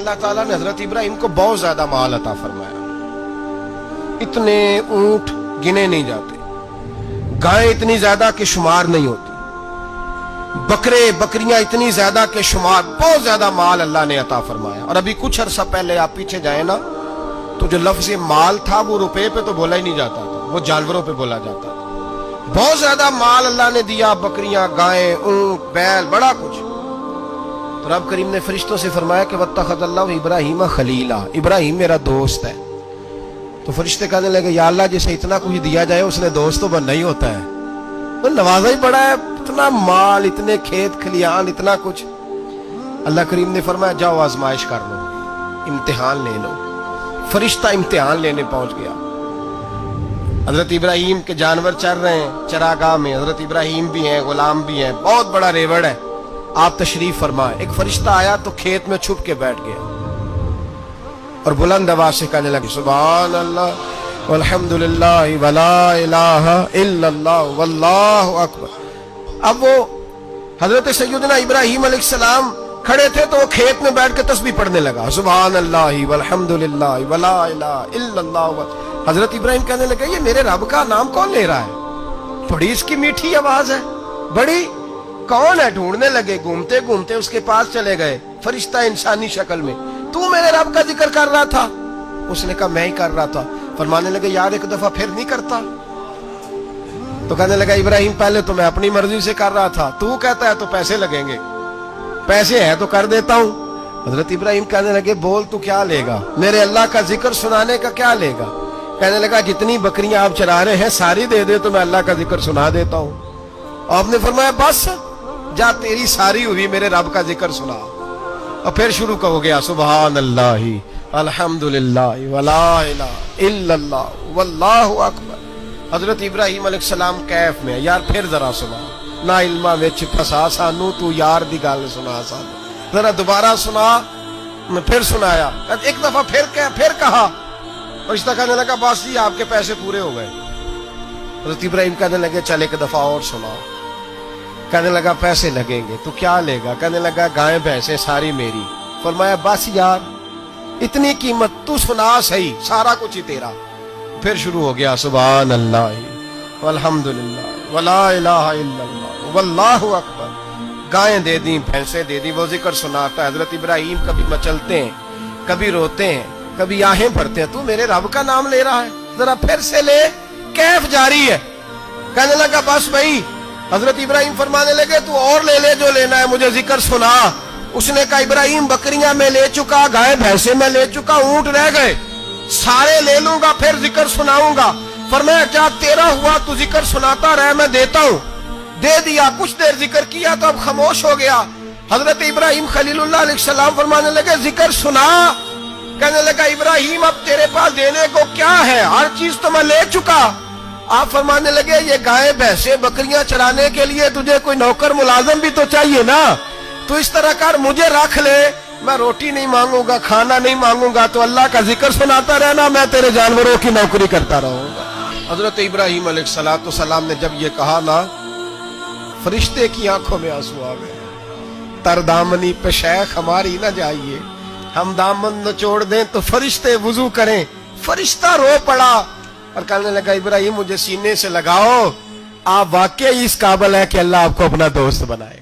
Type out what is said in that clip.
اللہ تعالیٰ نے حضرت ابراہیم کو بہت زیادہ مال عطا فرمایا. اتنے اونٹ گنے نہیں جاتے, گائیں اتنی زیادہ کہ شمار نہیں ہوتی, بکرے بکریاں اتنی زیادہ کہ شمار, بہت زیادہ مال اللہ نے عطا فرمایا. اور ابھی کچھ عرصہ پہلے آپ پیچھے جائیں نا تو جو لفظ مال تھا وہ روپے پہ تو بولا ہی نہیں جاتا تھا, وہ جانوروں پہ بولا جاتا تھا. بہت زیادہ مال اللہ نے دیا, بکریاں گائیں اونٹ بیل بڑا کچھ. تو رب کریم نے فرشتوں سے فرمایا کہ واتخذ اللہ ابراہیم خلیلا, ابراہیم میرا دوست ہے. تو فرشتے کہنے لگے یا اللہ جسے اتنا کچھ دیا جائے اس نے دوست تو بننا ہی ہوتا ہے, تو نوازا ہی پڑا ہے, اتنا مال اتنے کھیت کھلیان اتنا کچھ. اللہ کریم نے فرمایا جاؤ آزمائش کر لو, امتحان لے لو. فرشتہ امتحان لینے پہنچ گیا. حضرت ابراہیم کے جانور چر رہے ہیں چراگاہ میں, حضرت ابراہیم بھی ہیں غلام بھی ہیں, بہت بڑا ریوڑ ہے. آپ تشریف فرمائے. ایک فرشتہ آیا تو کھیت میں چھپ کے بیٹھ گیا اور بلند آواز سے کہنے لگے سبحان اللہ والحمدللہ ولا الہ الا اللہ واللہ اکبر. اب وہ حضرت سیدنا ابراہیم علیہ السلام کھڑے تھے تو وہ کھیت میں بیٹھ کے تسبیح پڑھنے لگا سبحان اللہ والحمدللہ ولا الہ الا اللہ. حضرت ابراہیم کہنے لگے یہ میرے رب کا نام کون لے رہا ہے, بڑی اس کی میٹھی آواز ہے, بڑی کون ہے. ڈھونڈنے لگے, گھومتے گھومتے اس کے پاس چلے گئے. فرشتہ انسانی شکل میں, تو میرے رب کا ذکر کر رہا تھا؟ اس نے کہا میں ہی کر رہا تھا. فرمانے لگے یار ایک دفعہ پھر نہیں کرتا؟ تو کہنے لگا ابراہیم پہلے تو میں اپنی مرضی سے کر رہا تھا, تو کہتا ہے تو پیسے لگیں گے, پیسے ہیں تو کر دیتا ہوں. حضرت ابراہیم کہنے لگے بول تو کیا لے گا, میرے اللہ کا ذکر سنانے کا کیا لے گا؟ کہنے لگا جتنی بکریاں آپ چرا رہے ہیں ساری دے دے تو میں اللہ کا ذکر سنا دیتا ہوں. آپ نے فرمایا بس جا تیری ساری ہوئی, میرے رب کا ذکر سنا. اور پھر شروع ہو گیا سبحان اللہ الحمدللہ ولا الہ الا اللہ واللہ اکبر. حضرت ابراہیم علیہ السلام کیف میں, یار پھر ذرا سنا, نا علما وچ پھسا سانو, تو یار دی گل سنا سانو, ذرا دوبارہ سنا. میں پھر سنایا, ایک دفعہ پھر کہا. فرشتہ کہنے لگا بس جی آپ کے پیسے پورے ہو گئے. حضرت ابراہیم کہنے لگے چل ایک دفعہ اور سناؤ. کہنے لگا پیسے لگیں گے. تو کیا لے گا؟ کہنے لگا گائیں بھینسیں ساری میری. فرمایا بس یار اتنی قیمت, تو سنا صحیح, سارا کچھ ہی تیرا. پھر شروع ہو گیا سبحان اللہ والحمدللہ ولا الہ الا اللہ واللہ اکبر. گائیں دے دیں بھینسیں دے دیں, وہ ذکر سناتا ہے. حضرت ابراہیم کبھی مچلتے ہیں, کبھی روتے ہیں, کبھی آہیں بھرتے ہیں. تو میرے رب کا نام لے رہا ہے, ذرا پھر سے لے. کیف جاری ہے. کہنے لگا بس بھائی. حضرت ابراہیم فرمانے لگے تو اور لے لے جو لینا ہے, مجھے ذکر سنا. اس نے کہا ابراہیم بکریاں میں لے چکا, گائے بھینسیں میں لے چکا, اونٹ رہ گئے, سارے لے لوں گا پھر ذکر سناؤں گا. فرمایا کیا تیرا ہوا, تو ذکر سناتا رہ, میں دیتا ہوں. دے دیا. کچھ دیر ذکر کیا تو اب خاموش ہو گیا. حضرت ابراہیم خلیل اللہ علیہ السلام فرمانے لگے ذکر سنا. کہنے لگا ابراہیم اب تیرے پاس دینے کو کیا ہے, ہر چیز تو میں لے چکا. آپ فرمانے لگے یہ گائے بھینسیں بکریاں چرانے کے لیے تجھے کوئی نوکر ملازم بھی تو چاہیے نا, تو اس طرح کر مجھے رکھ لے, میں روٹی نہیں مانگوں گا, کھانا نہیں مانگوں گا, تو اللہ کا ذکر سناتا رہنا, میں تیرے جانوروں کی نوکری کرتا رہوں گا. حضرت ابراہیم علیہ السلام نے جب یہ کہا نا, فرشتے کی آنکھوں میں آنسو آ گئے. تر دامنی پہ شیخ ہماری نہ جائیے, ہم دامن نچوڑ دیں تو فرشتے وضو کریں. فرشتہ رو پڑا اور کہنے لگا ابراہیم مجھے سینے سے لگاؤ, آپ واقعی اس قابل ہے کہ اللہ آپ کو اپنا دوست بنائے.